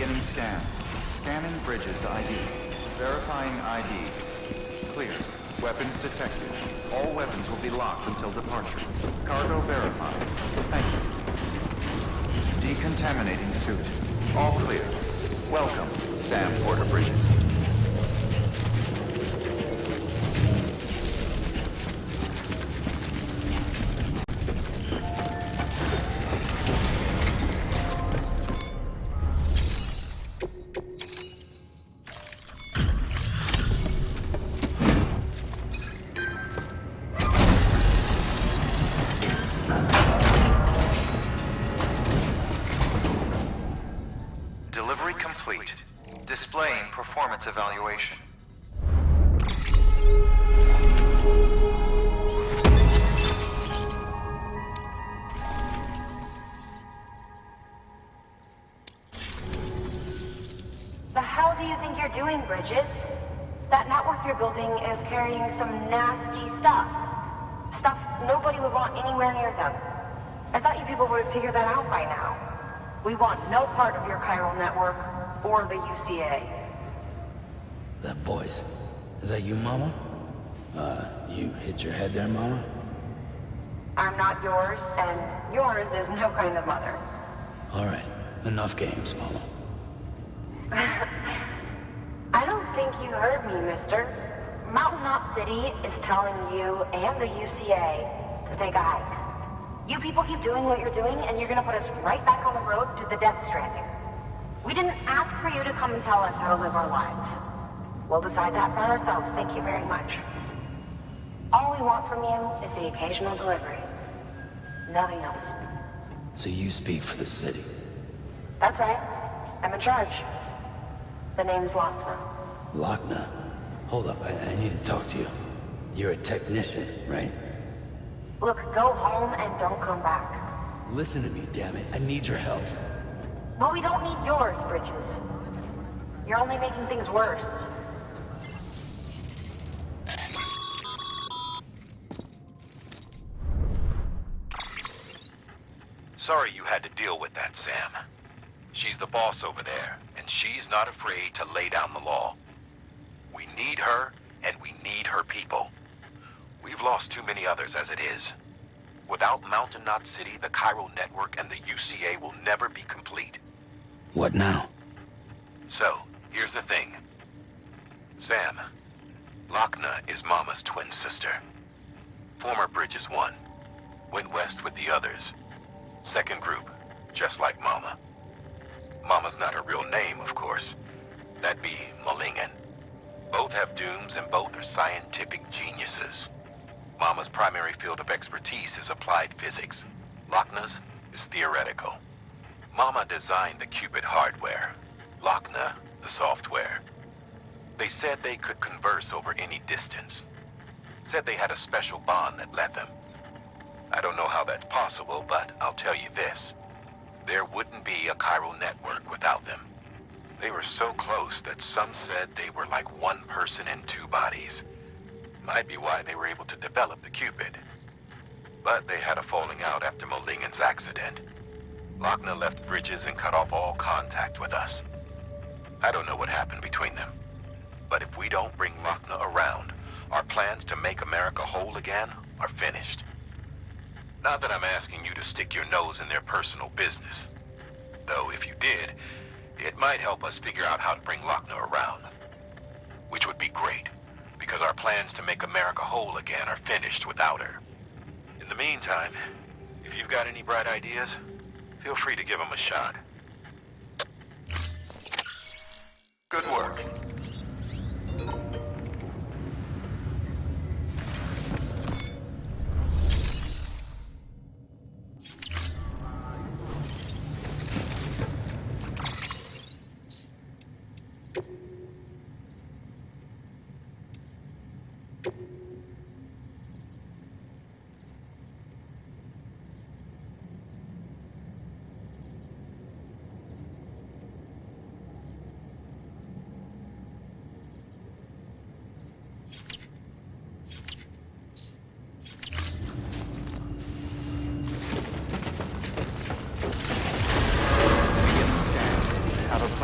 Beginning scan. Scanning bridges ID. Verifying ID. Clear. Weapons detected. All weapons will be locked until departure. Cargo verified. Thank you. Decontaminating suit. All clear. Welcome, Sam Porter Bridges. Delivery complete. Displaying performance evaluation. The hell do you think you're doing, Bridges? That network you're building is carrying some nasty stuff. Stuff nobody would want anywhere near them. I thought you people would have figured that out by now. We want no part of your chiral network or the UCA. That voice. Is that you, Mama? You hit your head there, Mama? I'm not yours, and yours is no kind of mother. All right. Enough games, Mama. I don't think you heard me, mister. Mountain Knot City is telling you and the UCA to take a hike. You people keep doing what you're doing, and you're gonna put us right back on the road to the DEATHSTRANDING. We didn't ask for you to come and tell us how to live our lives. We'll decide that for ourselves, thank you very much. All we want from you is the occasional delivery. Nothing else. So you speak for the city? That's right. I'm in charge. The name's Lochner. Lochner? Hold up, I need to talk to you. You're a technician, right? Look, go home and don't come back. Listen to me, damn it. I need your help. Well, we don't need yours, Bridges. You're only making things worse. Sorry you had to deal with that, Sam. She's the boss over there, and she's not afraid to lay down the law. We need her, and we need her people. We've lost too many others as it is. Without Mountain Knot City, the chiral network and the UCA will never be complete. What now? So, here's the thing. Sam, Lochner is Mama's twin sister. Former Bridges 1. Went west with the others. Second group, just like Mama. Mama's not her real name, of course. That'd be Malingen. Both have dooms and both are scientific geniuses. Mama's primary field of expertise is applied physics. Lochner's is theoretical. Mama designed the Cupid hardware. Lochner, the software. They said they could converse over any distance. Said they had a special bond that led them. I don't know how that's possible, but I'll tell you this. There wouldn't be a chiral network without them. They were so close that some said they were like one person in two bodies. Might be why they were able to develop the Cupid. But they had a falling out after Molingen's accident. Lochner left Bridges and cut off all contact with us. I don't know what happened between them. But if we don't bring Lochner around, our plans to make America whole again are finished. Not that I'm asking you to stick your nose in their personal business. Though if you did, it might help us figure out how to bring Lochner around. Which would be great, because our plans to make America whole again are finished without her. In the meantime, if you've got any bright ideas, feel free to give them a shot. Good work.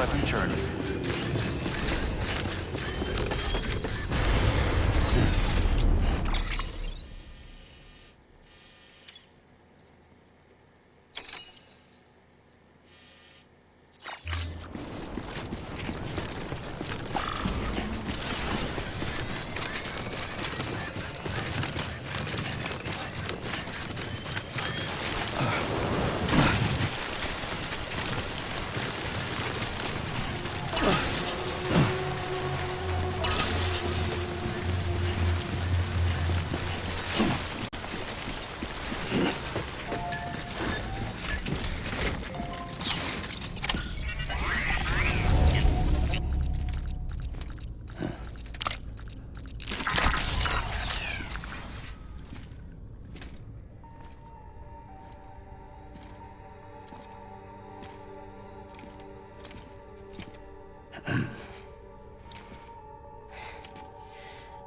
pleasant journey.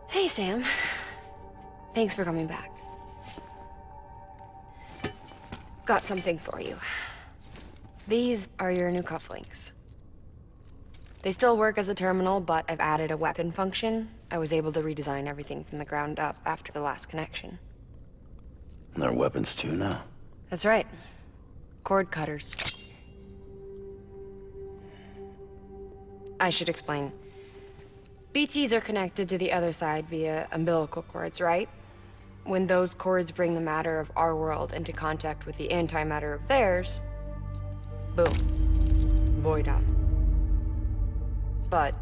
Hey, Sam. Thanks for coming back. Got something for you. These are your new cufflinks. They still work as a terminal, but I've added a weapon function. I was able to redesign everything from the ground up after the last connection. And they're weapons too now. That's right. Cord cutters. I should explain. BTs are connected to the other side via umbilical cords, right? When those cords bring the matter of our world into contact with the antimatter of theirs, boom, void out. But,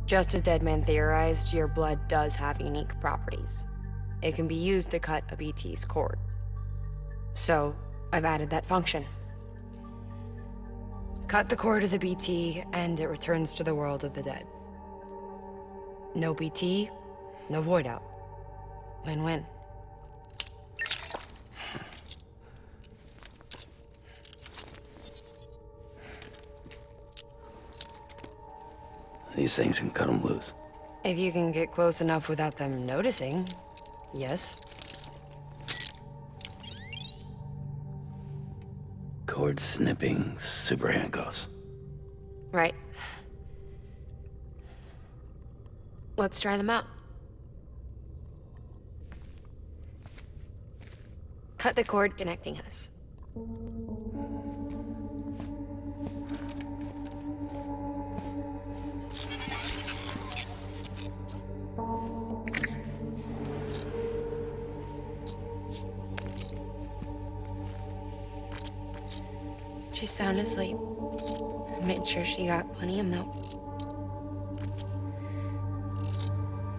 just as Deadman theorized, your blood does have unique properties. It can be used to cut a BT's cord. So, I've added that function. Cut the cord of the BT, and it returns to the world of the dead. No BT, no void out. Win-win. These things can cut them loose. If you can get close enough without them noticing, yes. Cord snipping super handcuffs. Right. Let's try them out. Cut the cord connecting us. She's sound asleep. I made sure she got plenty of milk.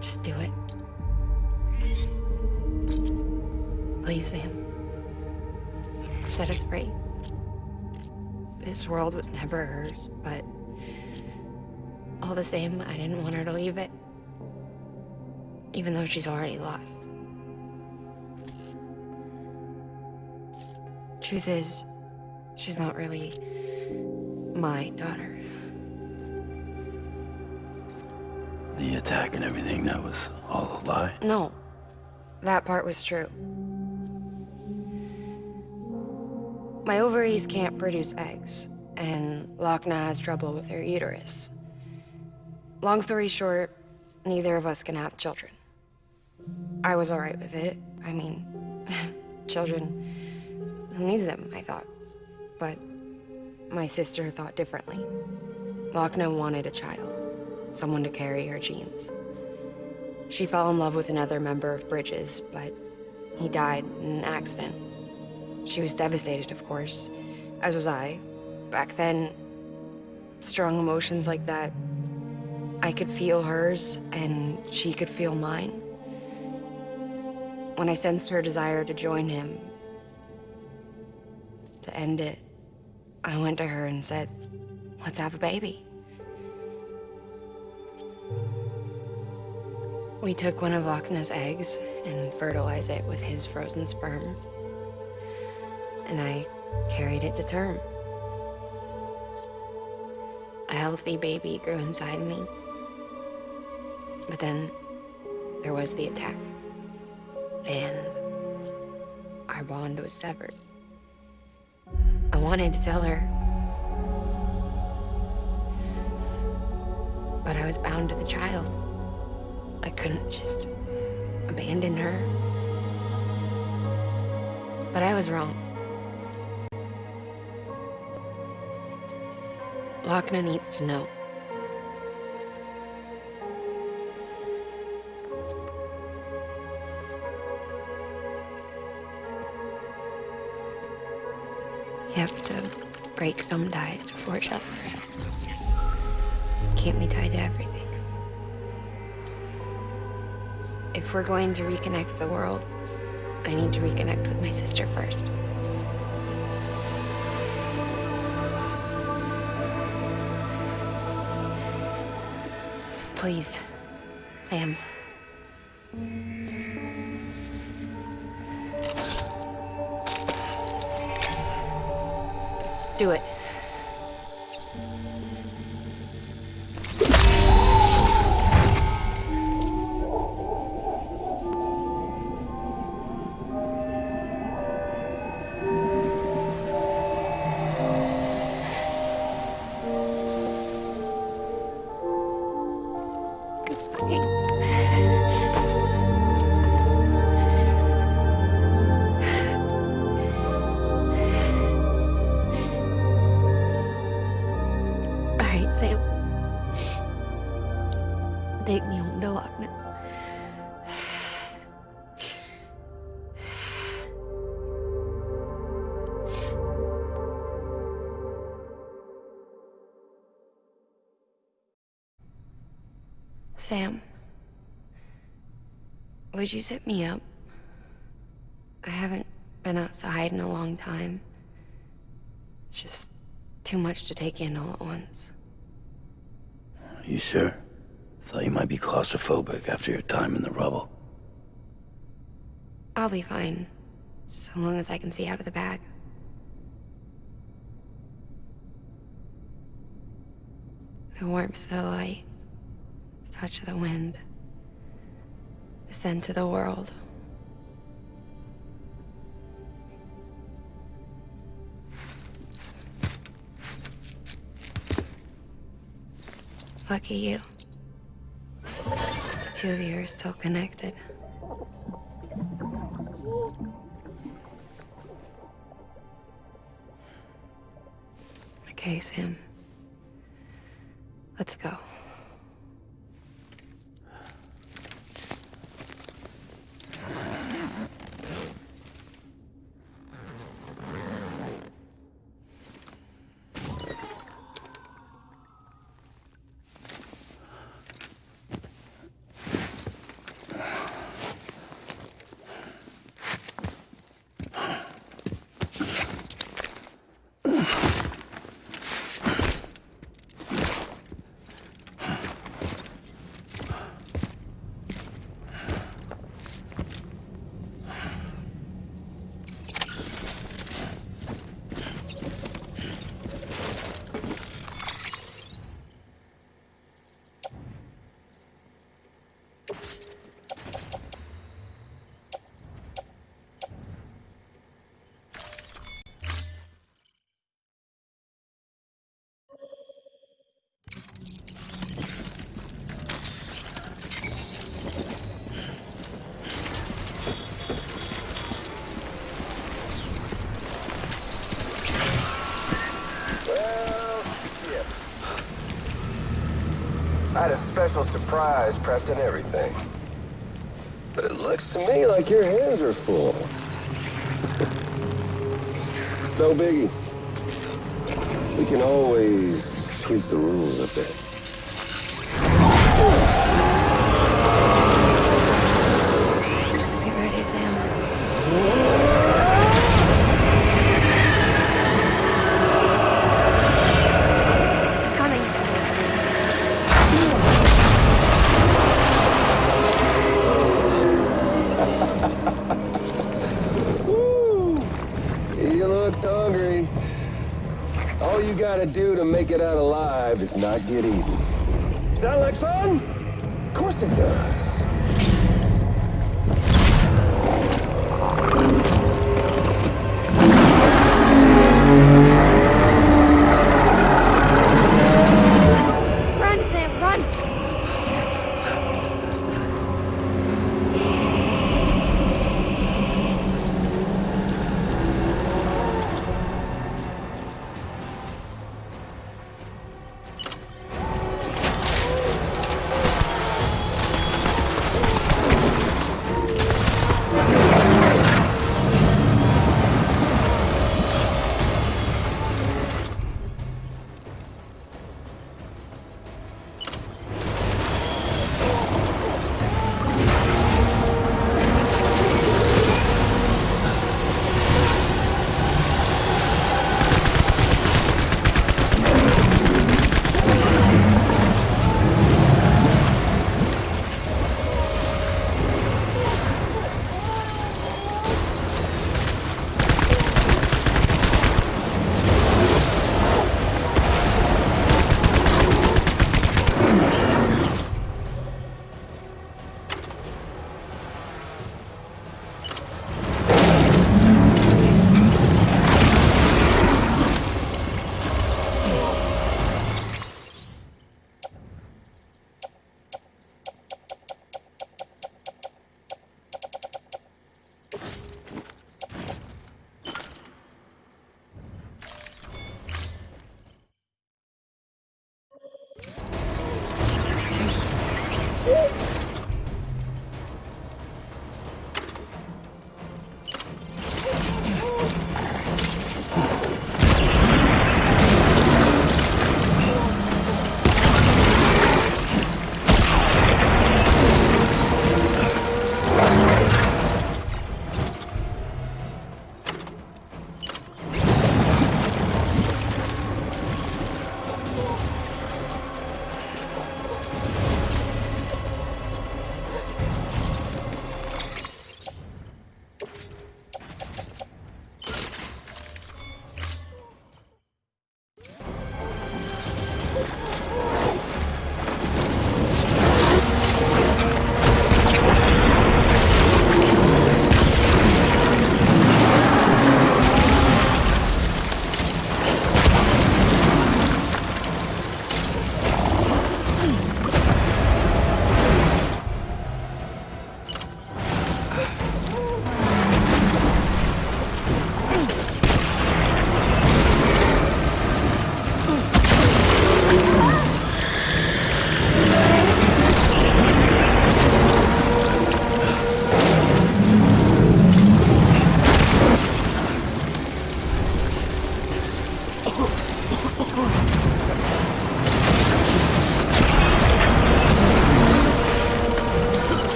Just do it. Please, Sam. Set us free. This world was never hers, but all the same, I didn't want her to leave it. Even though she's already lost. Truth is, she's not really my daughter. The attack and everything, that was all a lie? No, that part was true. My ovaries can't produce eggs, and Lochna has trouble with her uterus. Long story short, neither of us can have children. I was alright with it. I mean, children, who needs them, I thought. But my sister thought differently. Lochna wanted a child, someone to carry her genes. She fell in love with another member of Bridges, but he died in an accident. She was devastated, of course, as was I. Back then, strong emotions like that, I could feel hers, and she could feel mine. When I sensed her desire to join him, to end it, I went to her and said, let's have a baby. We took one of Lochna's eggs and fertilized it with his frozen sperm. And I carried it to term. A healthy baby grew inside me. But then there was the attack. And our bond was severed. I wanted to tell her, But I was bound to the child. I couldn't just abandon her. But I was wrong. Lochna needs to know. You have to break some ties to forge others. Can't be tied to everything. If we're going to reconnect the world, I need to reconnect with my sister first. So please, Sam. Do it. Sam. Take me home to Lochna. Sam, would you set me up? I haven't been outside in a long time. It's just too much to take in all at once. You sure? Thought you might be claustrophobic after your time in the rubble. I'll be fine, so long as I can see out of the bag. The warmth of the light, the touch of the wind, the scent of the world. Lucky you. The two of you are still connected. Okay, Sam. Let's go. I had a special surprise prepped and everything. But it looks to me like your hands are full. It's no biggie. We can always tweak the rules a bit. Get ready, Sam. It's coming. Woo! He looks hungry. All you gotta do to make it out alive is not get eaten. Sound like fun? Of course it does. Run, Sam, run!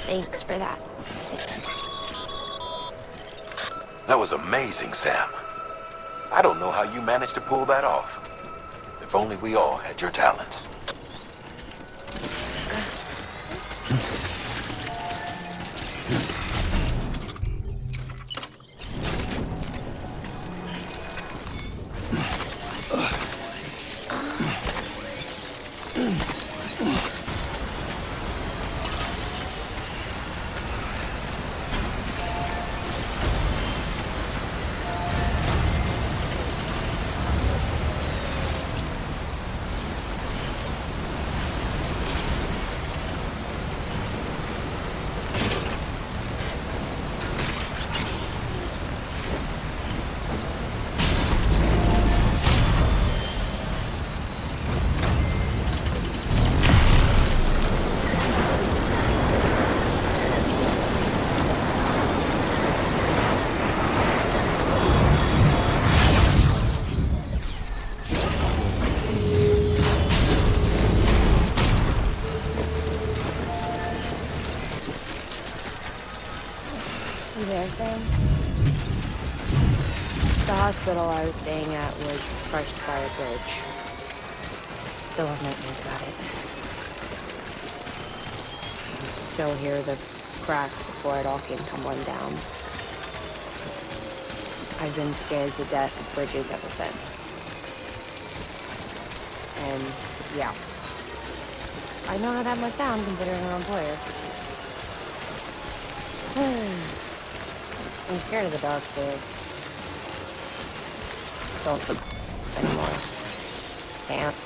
Thanks for that. That was amazing, Sam. I don't know how you managed to pull that off. If only we all had your talents. You there, Sam? The hospital I was staying at was crushed by a bridge. Still have nightmares about it. I still hear the crack before it all came tumbling down. I've been scared to death of bridges ever since. And, yeah. I know how that must sound considering we're employer. I'm scared of the dark, too. Don't sleep anymore. Can't.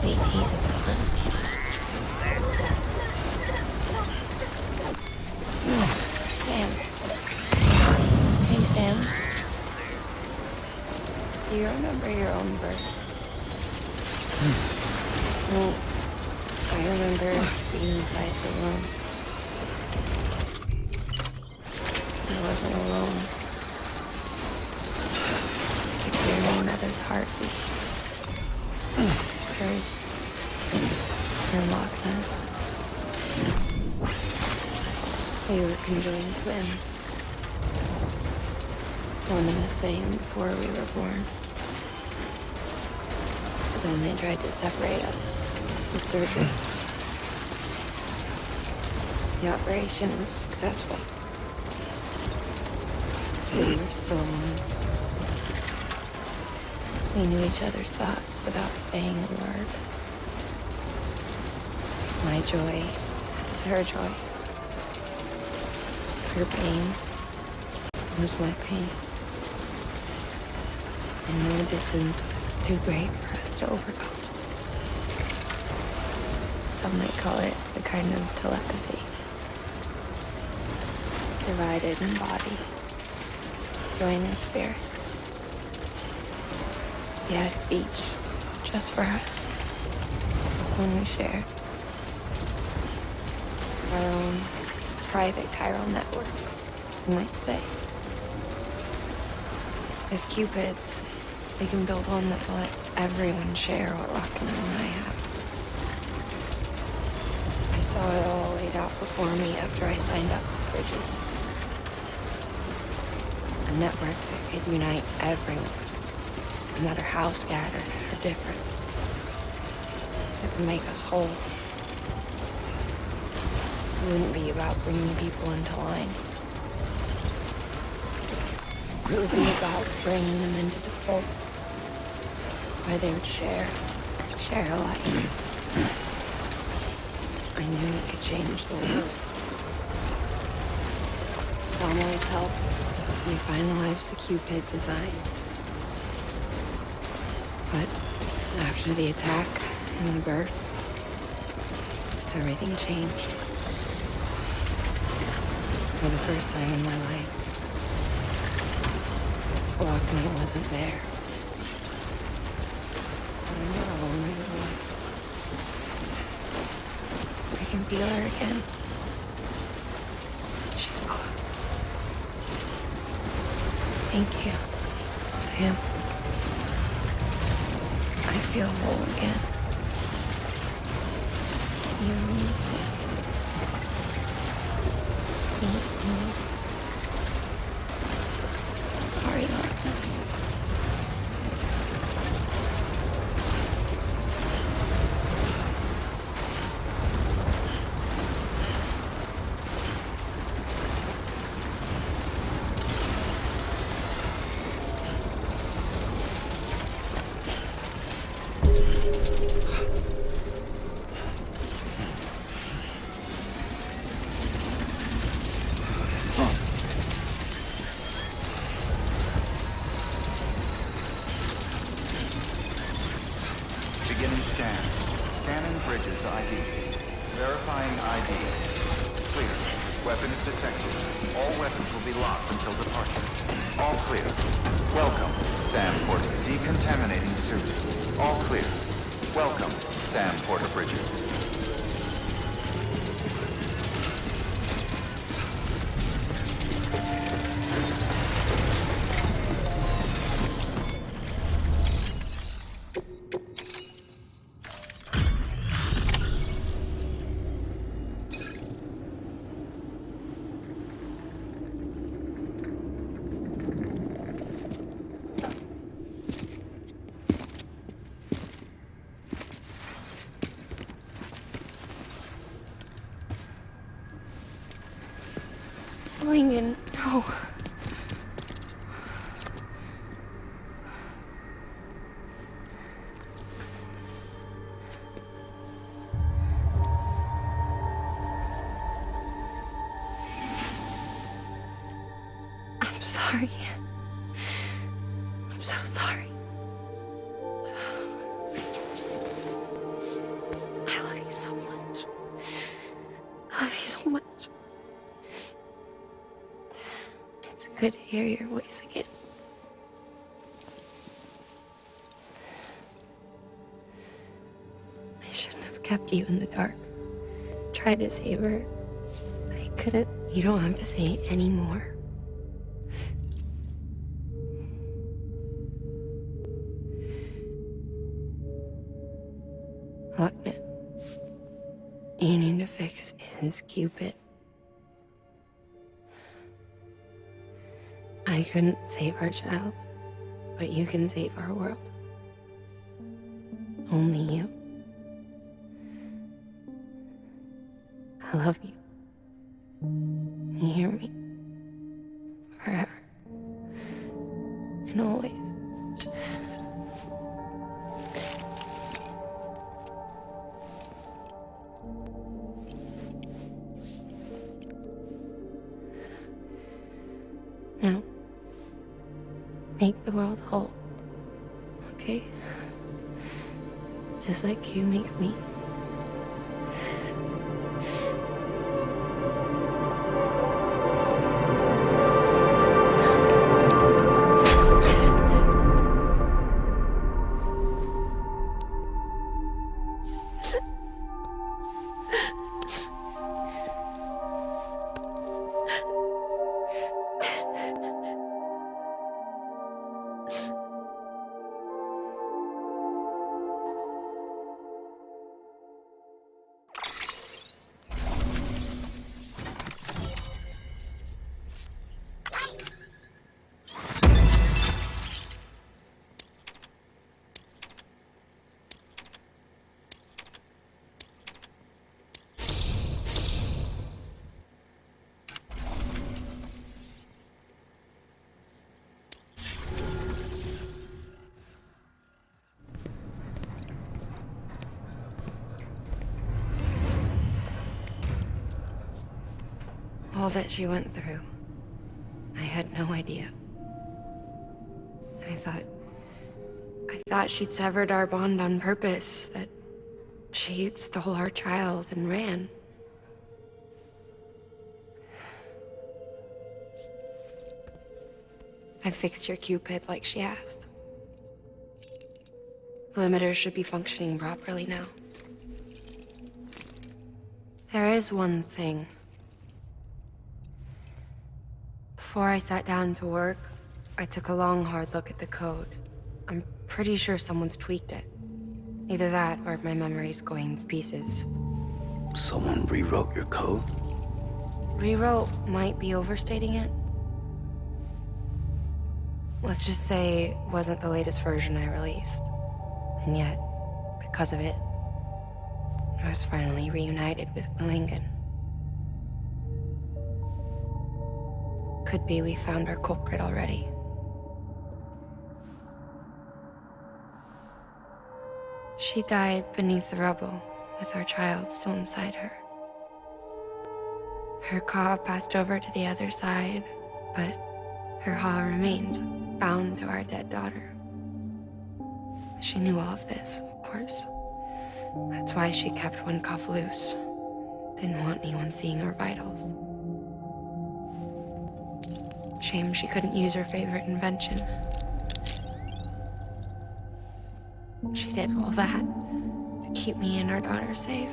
AT's at the front. Sam. Hey, Sam. Do you remember your own birth? I remember being inside the room. I wasn't alone. I could hear my mother's heartbeat. Hers. Her Loch Ness. They were conjoined twins. One and the same before we were born. But then they tried to separate us with surgery. The operation was successful. We were still alone. We knew each other's thoughts without saying a word. My joy was her joy. Her pain was my pain. And no distance was too great for us to overcome. Some might call it a kind of telepathy. Divided in body, joined in spirit. We had a beach just for us. One we shared. Our own private chiral network, you might say. With Cupids, we can build one that will let everyone share what Lochner and I have. I saw it all laid out before me after I signed up for Bridges. A network that could unite everyone, no matter how scattered or different. It would make us whole. It wouldn't be about bringing people into line. It would be about bringing them into the fold, where they would share alike. I knew it could change the world. With Amelie's help, we finalized the Cupid design. But after the attack and the birth, everything changed. For the first time in my life, Lochner wasn't there. But I know how lonely it was. I can feel her again. She's close. Thank you, Sam. I feel whole again. You and me, sis. Me and you. Sorry, Lochner. Beginning scan. Scanning bridges ID. Verifying ID. Clear. Weapons detected. All weapons will be locked until departure. All clear. Welcome, Sam Porter. Decontaminating suit. All clear. Welcome, Sam Porter Bridges. Lincoln, no. I'm sorry. I'm so sorry. love you so much. It's good to hear your voice again. I shouldn't have kept you in the dark. Tried to save her. I couldn't. You don't have to say any more. Lockney, you need to fix his Cupid. I couldn't save our child, but you can save our world. Only you. I love you. You hear me? Forever. And always. Now, make the world whole, okay? Just like you make me. All that she went through, I had no idea. I thought she'd severed our bond on purpose, that she stole our child and ran. I fixed your Cupid like she asked. The limiter should be functioning properly now. There is one thing. Before I sat down to work, I took a long, hard look at the code. I'm pretty sure someone's tweaked it. Either that, or my memory's going to pieces. Someone rewrote your code? Rewrote might be overstating it. Let's just say it wasn't the latest version I released. And yet, because of it, I was finally reunited with Willingham. Could be we found our culprit already. She died beneath the rubble, with our child still inside her. Her Ka passed over to the other side, but her Ha remained, bound to our dead daughter. She knew all of this, of course. That's why she kept one cuff loose. Didn't want anyone seeing her vitals. Shame she couldn't use her favorite invention. She did all that to keep me and our daughter safe.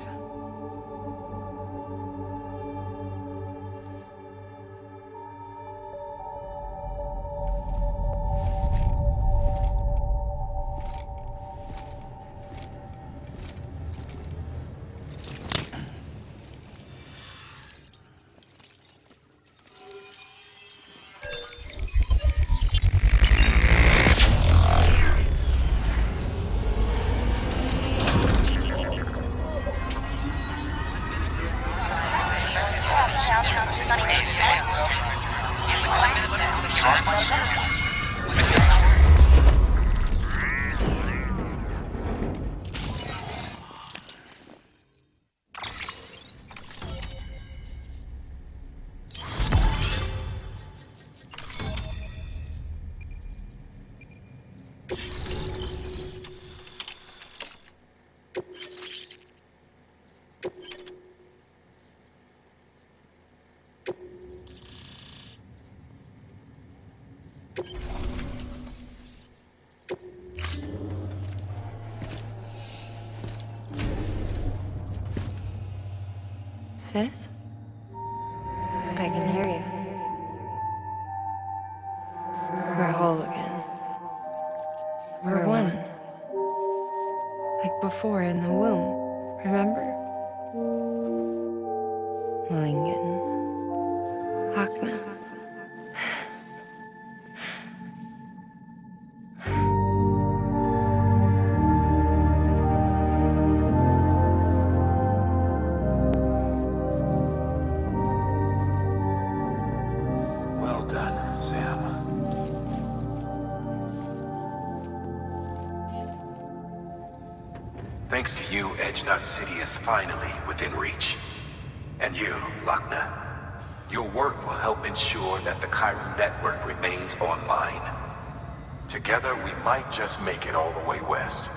Sis? I can hear you. We're whole again. We're one. Like before in the womb, remember? Lingen. Lochna. Well done, Sam. Thanks to you, Edge Knot City is finally within reach. And you, Lochna, your work will help ensure that the Chiral network remains online. Together, we might just make it all the way west.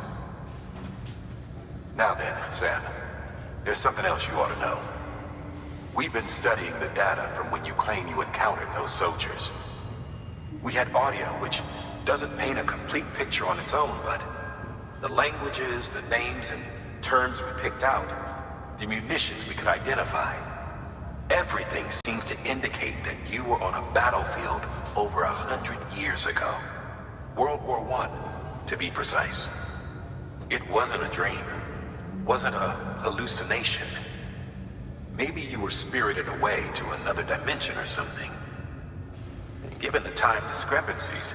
Now then, Sam, there's something else you ought to know. We've been studying the data from when you claim you encountered those soldiers. We had audio which doesn't paint a complete picture on its own, but the languages, the names, and terms we picked out, the munitions we could identify, everything seems to indicate that you were on a battlefield over 100 years ago. World War I, to be precise. It wasn't a dream, wasn't a hallucination. Maybe you were spirited away to another dimension or something. Given the time discrepancies,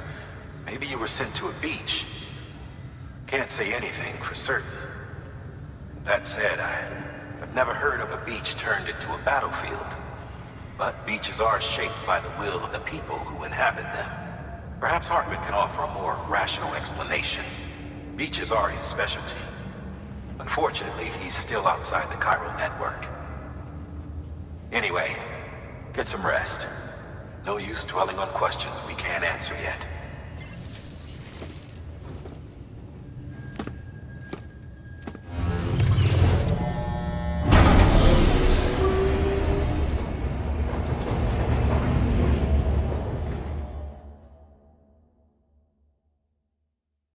maybe you were sent to a beach. Can't say anything for certain. That said, I've never heard of a beach turned into a battlefield. But beaches are shaped by the will of the people who inhabit them. Perhaps Hartman can offer a more rational explanation. Beaches are his specialty. Unfortunately, he's still outside the Chiral network. Anyway, get some rest. No use dwelling on questions we can't answer yet.